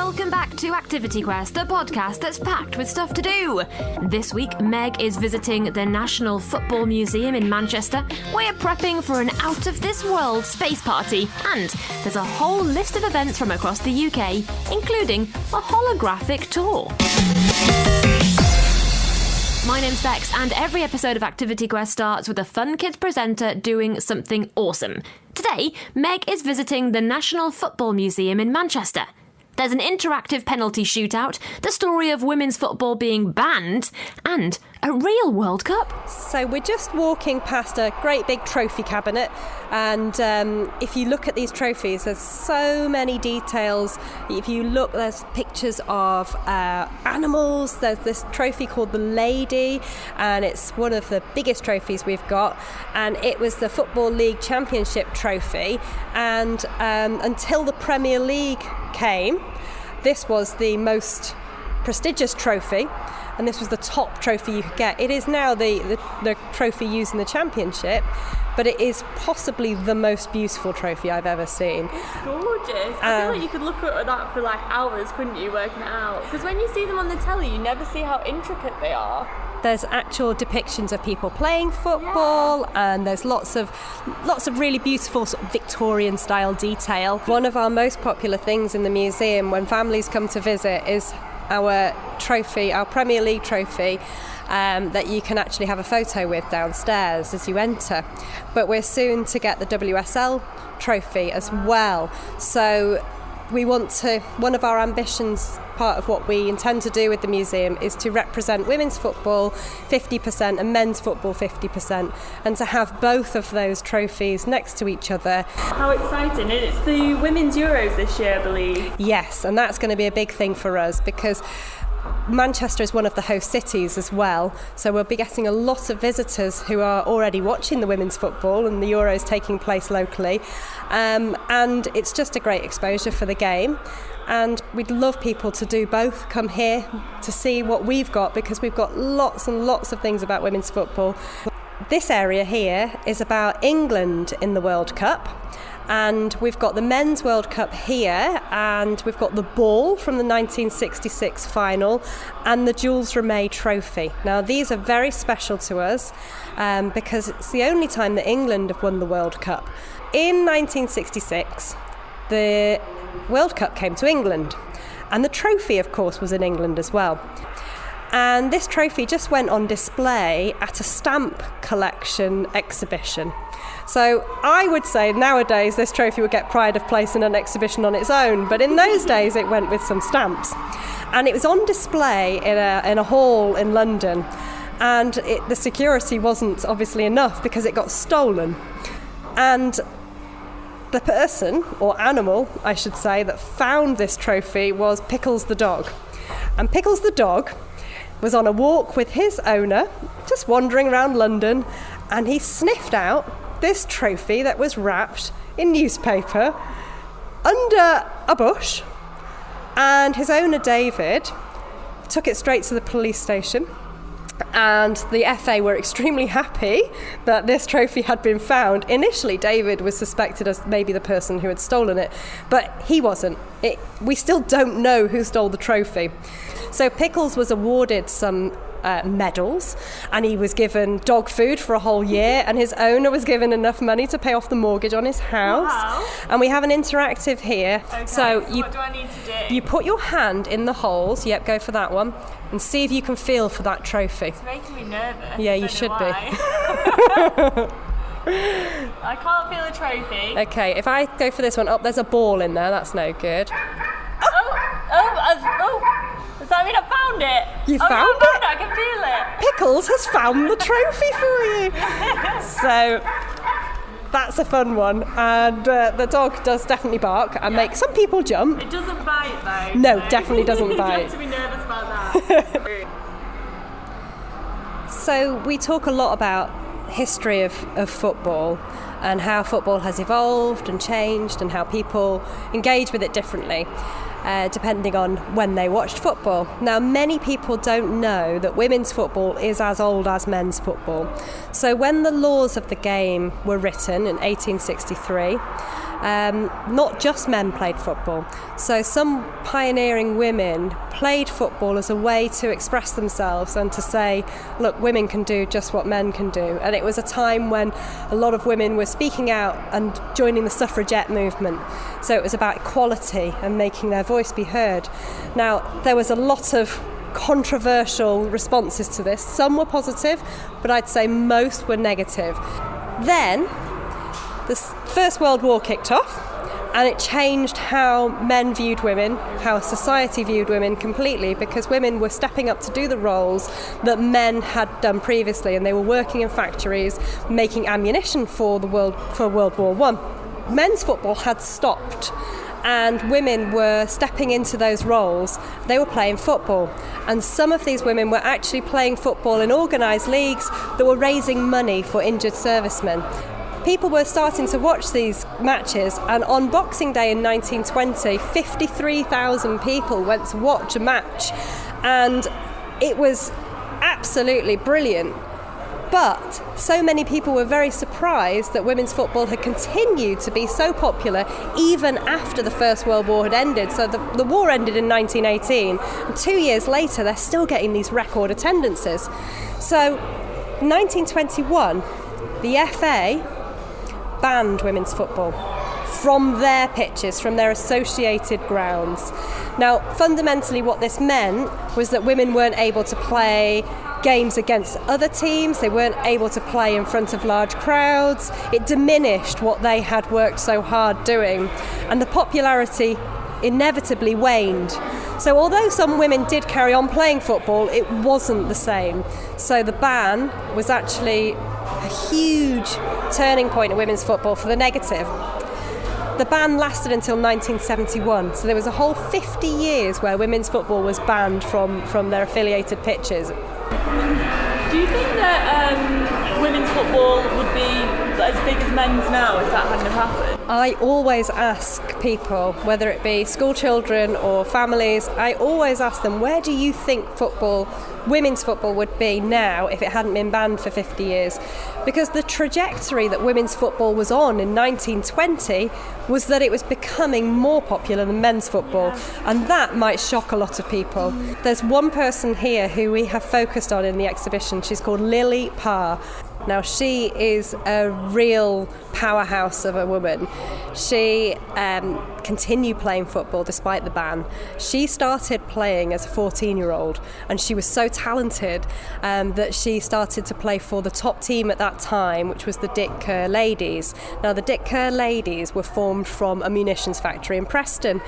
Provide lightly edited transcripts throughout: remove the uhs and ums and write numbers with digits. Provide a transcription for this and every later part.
Welcome back to Activity Quest, the podcast that's packed with stuff to do. This week, Meg is visiting the National Football Museum in Manchester. We're prepping for an out-of-this-world space party, and there's a whole list of events from across the UK, including a holographic tour. My name's Bex, and every episode of Activity Quest starts with a fun kids presenter doing something awesome. Today, Meg is visiting the National Football Museum in Manchester. There's an interactive penalty shootout, the story of women's football being banned, and a real World Cup. So we're just walking past a great big trophy cabinet, and if you look at these trophies, there's so many details. If you look, there's pictures of animals. There's this trophy called the Lady, and it's one of the biggest trophies we've got, and it was the Football League Championship trophy, and until the Premier League came, this was the most prestigious trophy, and this was the top trophy you could get. It is now the trophy used in the championship, but it is possibly the most beautiful trophy I've ever seen. It's gorgeous. I feel like you could look at that for like hours, couldn't you, working it out? Because when you see them on the telly, you never see how intricate they are. There's actual depictions of people playing football, and there's lots of really beautiful sort of Victorian style detail. One of our most popular things in the museum when families come to visit is our trophy, our Premier League trophy, that you can actually have a photo with downstairs as you enter. But we're soon to get the WSL trophy as well. So we want to, one of our ambitions, part of what we intend to do with the museum, is to represent women's football 50% and men's football 50%, and to have both of those trophies next to each other. How exciting. It's the Women's Euros this year, I believe. Yes, and that's going to be a big thing for us because Manchester is one of the host cities as well, so we'll be getting a lot of visitors who are already watching the women's football and the Euros taking place locally, and it's just a great exposure for the game, and we'd love people to do both, come here to see what we've got, because we've got lots and lots of things about women's football. This area here is about England in the World Cup, and we've got the Men's World Cup here, and we've got the ball from the 1966 final and the Jules Rimet Trophy. Now these are very special to us because it's the only time that England have won the World Cup. In 1966, the World Cup came to England, and the trophy of course was in England as well. And this trophy just went on display at a stamp collection exhibition. So I would say nowadays this trophy would get pride of place in an exhibition on its own, but in those days it went with some stamps. And it was on display in a hall in London, and the security wasn't obviously enough because it got stolen. And the person, or animal I should say, that found this trophy was Pickles the dog. And Pickles the dog was on a walk with his owner, just wandering around London, and he sniffed out this trophy that was wrapped in newspaper under a bush, and his owner David took it straight to the police station, and the FA were extremely happy that this trophy had been found. Initially David was suspected as maybe the person who had stolen it, but he wasn't. We still don't know who stole the trophy. So Pickles was awarded some medals, and he was given dog food for a whole year, and his owner was given enough money to pay off the mortgage on his house. Wow. And we have an interactive here. Okay, so what do I need to do? You put your hand in the holes, yep, go for that one, and see if you can feel for that trophy. It's making me nervous. Yeah, you should be. I can't feel a trophy. Okay, if I go for this one, there's a ball in there, that's no good. Does that mean I found it? You found I it? I can feel it. Pickles has found the trophy for you. So that's a fun one, and the dog does definitely bark and make some people jump. It doesn't bite though. No, so. definitely doesn't bite. You have to be nervous about that. So we talk a lot about history of football and how football has evolved and changed and how people engage with it differently. Depending on when they watched football. Now, many people don't know that women's football is as old as men's football. So when the laws of the game were written in 1863, not just men played football. So some pioneering women played football as a way to express themselves and to say, look, women can do just what men can do. And it was a time when a lot of women were speaking out and joining the suffragette movement. So it was about equality and making their voice be heard. Now, there was a lot of controversial responses to this. Some were positive, but I'd say most were negative. Then the First World War kicked off, and it changed how men viewed women, how society viewed women completely, because women were stepping up to do the roles that men had done previously, and they were working in factories making ammunition for World War One. Men's football had stopped, and women were stepping into those roles. They were playing football, and some of these women were actually playing football in organised leagues that were raising money for injured servicemen. People were starting to watch these matches, and on Boxing Day in 1920, 53,000 people went to watch a match, and it was absolutely brilliant. But so many people were very surprised that women's football had continued to be so popular even after the First World War had ended. So the war ended in 1918, and 2 years later they're still getting these record attendances. So in 1921, the FA banned women's football from their pitches, from their associated grounds. Now, fundamentally what this meant was that women weren't able to play games against other teams, they weren't able to play in front of large crowds. It diminished what they had worked so hard doing, and the popularity inevitably waned. So although some women did carry on playing football, it wasn't the same. So the ban was actually a huge turning point in women's football for the negative. The ban lasted until 1971, so there was a whole 50 years where women's football was banned from their affiliated pitches. Do you think that women's football would be as big as men's now if that hadn't have happened? I always ask people, whether it be school children or families, I always ask them, where do you think women's football would be now if it hadn't been banned for 50 years? Because the trajectory that women's football was on in 1920 was that it was becoming more popular than men's football, and that might shock a lot of people. There's one person here who we have focused on in the exhibition. She's called Lily Parr. Now, she is a real powerhouse of a woman. She continued playing football despite the ban. She started playing as a 14-year-old, and she was so talented that she started to play for the top team at that time, which was the Dick Kerr Ladies. Now, the Dick Kerr Ladies were formed from a munitions factory in Preston,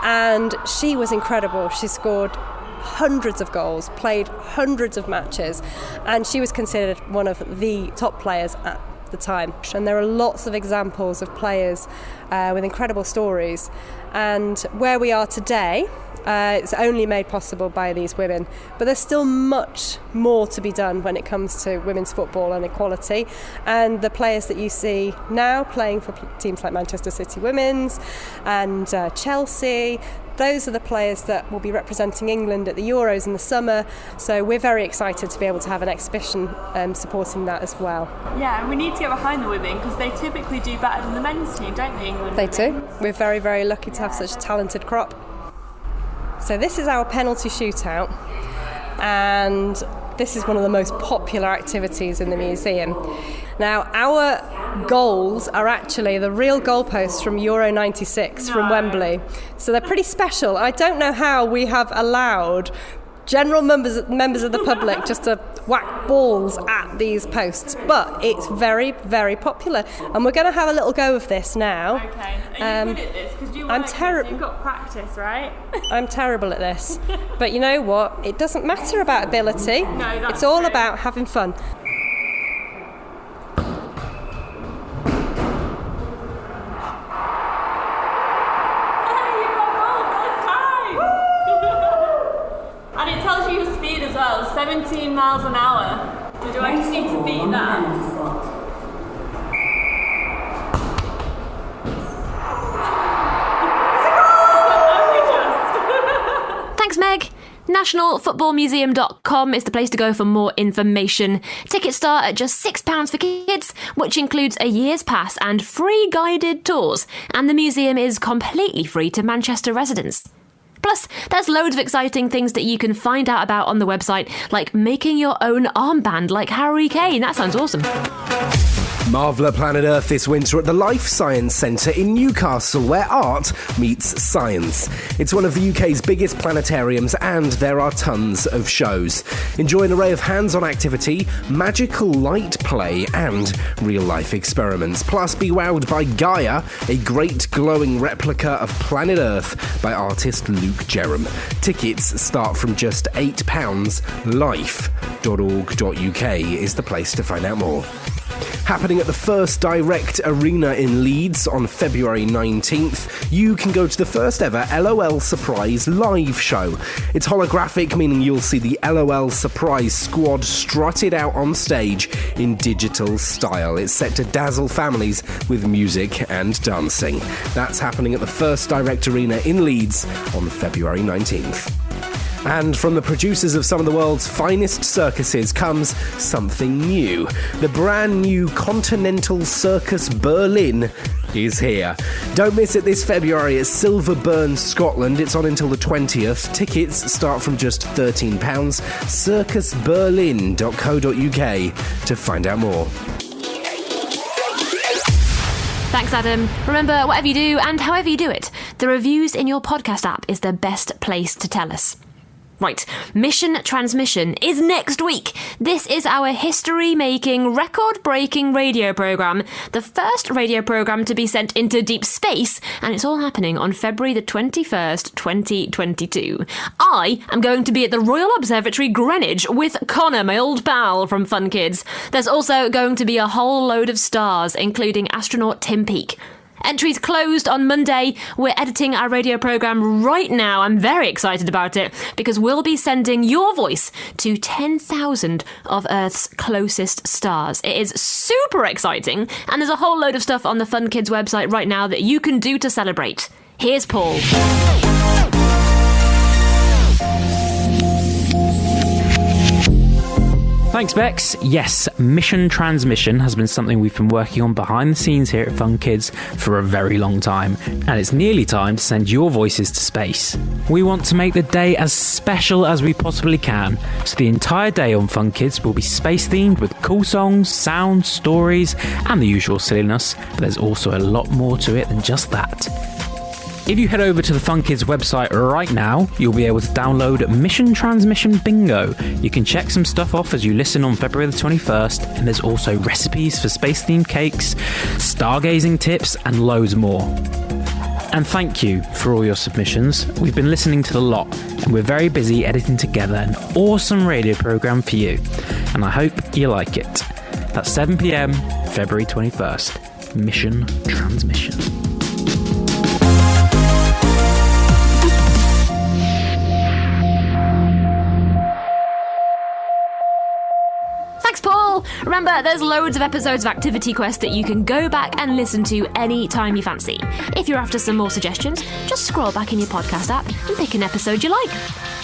and she was incredible. She scored hundreds of goals, played hundreds of matches, and she was considered one of the top players at the time. And there are lots of examples of players with incredible stories, and where we are today, it's only made possible by these women. But there's still much more to be done when it comes to women's football and equality. And the players that you see now playing for teams like Manchester City Women's and Chelsea, those are the players that will be representing England at the Euros in the summer. So we're very excited to be able to have an exhibition supporting that as well. Yeah, and we need to get behind the women because they typically do better than the men's team, don't they, England? They do. We're very, very lucky to have such a talented crop. So this is our penalty shootout, and this is one of the most popular activities in the museum. Now, our goals are actually the real goalposts from Euro 96 from Wembley. So they're pretty special. I don't know how we have allowed general members of the public just to whack balls at these posts, but it's very, very popular. And we're going to have a little go of this now. Okay. Are you good at this? Because you you've got practice, right? I'm terrible at this. But you know what? It doesn't matter about ability. No, that's It's all true. about having fun. And it tells you your speed as well, 17 miles an hour. So do I just need to beat that? Thanks, Meg. nationalfootballmuseum.com is the place to go for more information. Tickets start at just £6 for kids, which includes a year's pass and free guided tours. And the museum is completely free to Manchester residents. Plus, there's loads of exciting things that you can find out about on the website, like making your own armband like Harry Kane. That sounds awesome. Marvel Planet Earth this winter at the Life Science Centre in Newcastle, where art meets science. It's one of the UK's biggest planetariums, and there are tons of shows. Enjoy an array of hands-on activity, magical light play, and real-life experiments. Plus, be wowed by Gaia, a great glowing replica of planet Earth by artist Luke Jerram. Tickets start from just £8. Life.org.uk is the place to find out more. Happening at the First Direct Arena in Leeds on February 19th, you can go to the first ever LOL Surprise live show. It's holographic, meaning you'll see the LOL Surprise squad strutted out on stage in digital style. It's set to dazzle families with music and dancing. That's happening at the First Direct Arena in Leeds on February 19th. And from the producers of some of the world's finest circuses comes something new. The brand new Continental Circus Berlin is here. Don't miss it this February at Silverburn, Scotland. It's on until the 20th. Tickets start from just £13. circusberlin.co.uk to find out more. Thanks, Adam. Remember, whatever you do and however you do it, the reviews in your podcast app is the best place to tell us. Right, Mission Transmission is next week. This is our history-making, record-breaking radio programme, the first radio programme to be sent into deep space, and it's all happening on February the 21st, 2022. I am going to be at the Royal Observatory Greenwich with Connor, my old pal from Fun Kids. There's also going to be a whole load of stars, including astronaut Tim Peake. Entries closed on Monday. We're editing our radio programme right now. I'm very excited about it because we'll be sending your voice to 10,000 of Earth's closest stars. It is super exciting, and there's a whole load of stuff on the Fun Kids website right now that you can do to celebrate. Here's Paul. Thanks, Bex. Yes, Mission Transmission has been something we've been working on behind the scenes here at Fun Kids for a very long time, and it's nearly time to send your voices to space. We want to make the day as special as we possibly can, so the entire day on Fun Kids will be space-themed with cool songs, sounds, stories, and the usual silliness, but there's also a lot more to it than just that. If you head over to the Fun Kids website right now, you'll be able to download Mission Transmission Bingo. You can check some stuff off as you listen on February the 21st, and there's also recipes for space-themed cakes, stargazing tips, and loads more. And thank you for all your submissions. We've been listening to the lot, and we're very busy editing together an awesome radio programme for you. And I hope you like it. That's 7 p.m, February 21st. Mission Transmission. Thanks, Paul! Remember, there's loads of episodes of Activity Quest that you can go back and listen to any time you fancy. If you're after some more suggestions, just scroll back in your podcast app and pick an episode you like.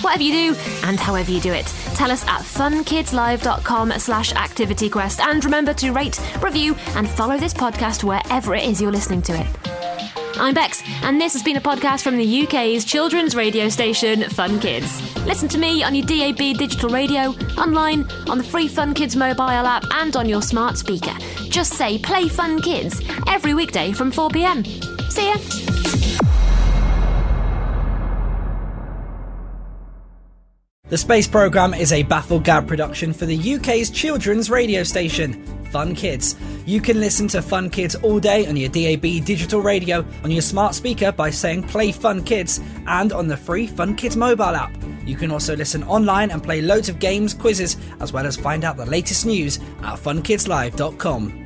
Whatever you do, and however you do it, tell us at funkidslive.com/activityquest, and remember to rate, review, and follow this podcast wherever it is you're listening to it. I'm Bex, and this has been a podcast from the UK's children's radio station, Fun Kids. Listen to me on your DAB digital radio, online, on the free Fun Kids mobile app, and on your smart speaker. Just say Play Fun Kids every weekday from 4 p.m. See ya! The Space Programme is a Bafflegab production for the UK's children's radio station, Fun Kids. You can listen to Fun Kids all day on your DAB digital radio, on your smart speaker by saying Play Fun Kids, and on the free Fun Kids mobile app. You can also listen online and play loads of games, quizzes, as well as find out the latest news at funkidslive.com.